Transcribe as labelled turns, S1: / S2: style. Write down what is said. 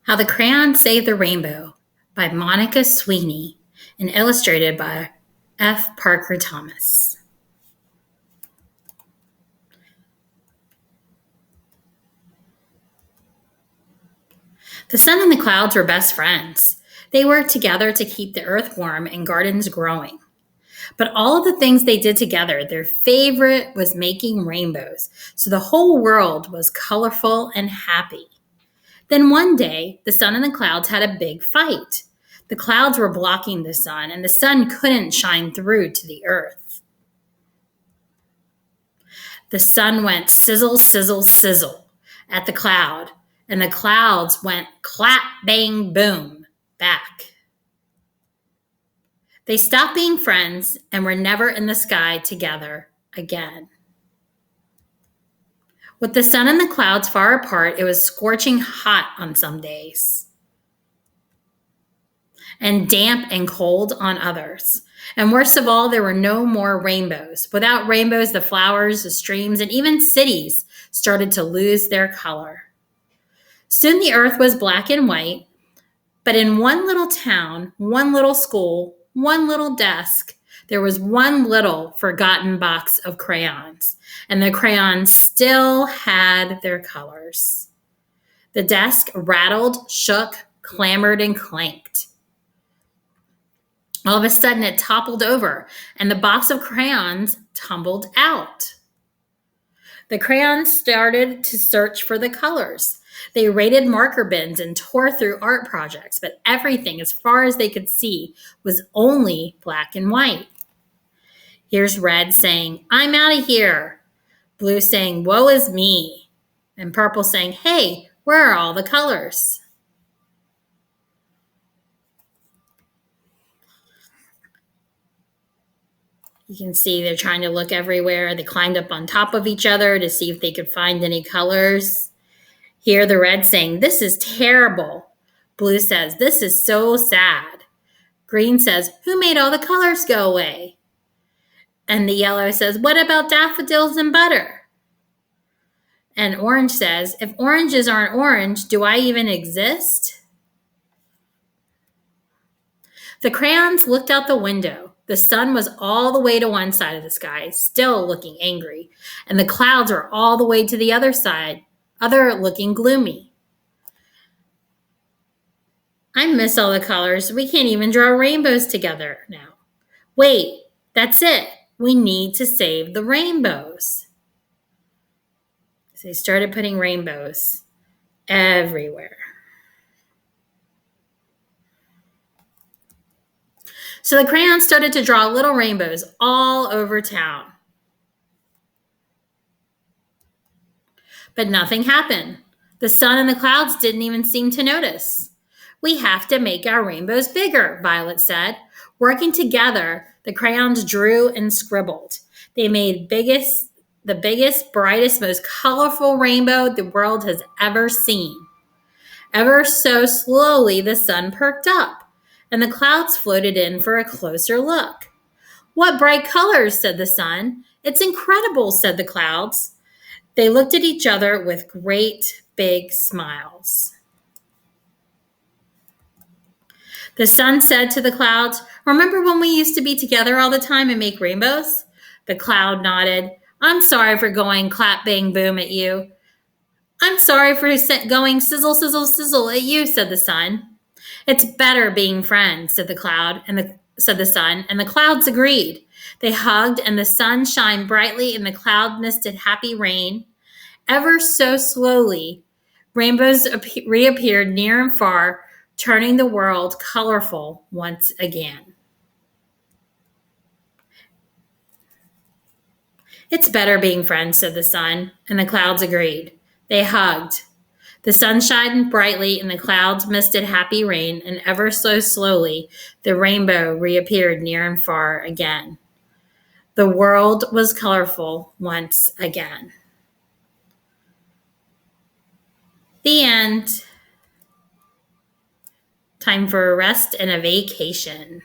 S1: How the Crayons Saved the Rainbow by Monica Sweeney and illustrated by F. Parker Thomas. The sun and the clouds were best friends. They worked together to keep the earth warm and gardens growing. But all of the things they did together, their favorite was making rainbows, so the whole world was colorful and happy. Then one day, the sun and the clouds had a big fight. The clouds were blocking the sun, and the sun couldn't shine through to the earth. The sun went sizzle, sizzle, sizzle at the cloud, and the clouds went clap, bang, boom back. They stopped being friends and were never in the sky together again. With the sun and the clouds far apart, it was scorching hot on some days, and damp and cold on others. And worst of all, there were no more rainbows. Without rainbows, the flowers, the streams, and even cities started to lose their color. Soon the earth was black and white, but in one little town, one little school, one little desk, there was one little forgotten box of crayons, and the crayons still had their colors. The desk rattled, shook, clamored, and clanked. All of a sudden, it toppled over, and the box of crayons tumbled out. The crayons started to search for the colors. They raided marker bins and tore through art projects, but everything, as far as they could see, was only black and white. Here's red saying, "I'm out of here." Blue saying, "Woe is me." And purple saying, "Hey, where are all the colors?" You can see they're trying to look everywhere. They climbed up on top of each other to see if they could find any colors. Here the red saying, "This is terrible." Blue says, "This is so sad." Green says, "Who made all the colors go away?" And the yellow says, "What about daffodils and butter?" And orange says, "If oranges aren't orange, do I even exist?" The crayons looked out the window. The sun was all the way to one side of the sky, still looking angry, and the clouds were all the way to the other side, looking gloomy. "I miss all the colors. We can't even draw rainbows together now." "Wait, that's it. We need to save the rainbows." So they started putting rainbows everywhere. So the crayons started to draw little rainbows all over town. But nothing happened. The sun and the clouds didn't even seem to notice. "We have to make our rainbows bigger," Violet said. Working together, the crayons drew and scribbled. They made the biggest, brightest, most colorful rainbow the world has ever seen. Ever so slowly, the sun perked up, and the clouds floated in for a closer look. "What bright colors," said the sun. "It's incredible," said the clouds. They looked at each other with great big smiles. The sun said to the clouds, "Remember when we used to be together all the time and make rainbows?" The cloud nodded. "I'm sorry for going clap, bang, boom at you." "I'm sorry for going sizzle, sizzle, sizzle at you," said the sun. "It's better being friends," said the sun, and the clouds agreed. They hugged, and the sun shined brightly, and the cloud misted happy rain. Ever so slowly, rainbows reappeared near and far, turning the world colorful once again. "It's better being friends," said the sun, and the clouds agreed. They hugged. The sun shined brightly, and the clouds misted happy rain, and ever so slowly, the rainbow reappeared near and far again. The world was colorful once again. The end. Time for a rest and a vacation.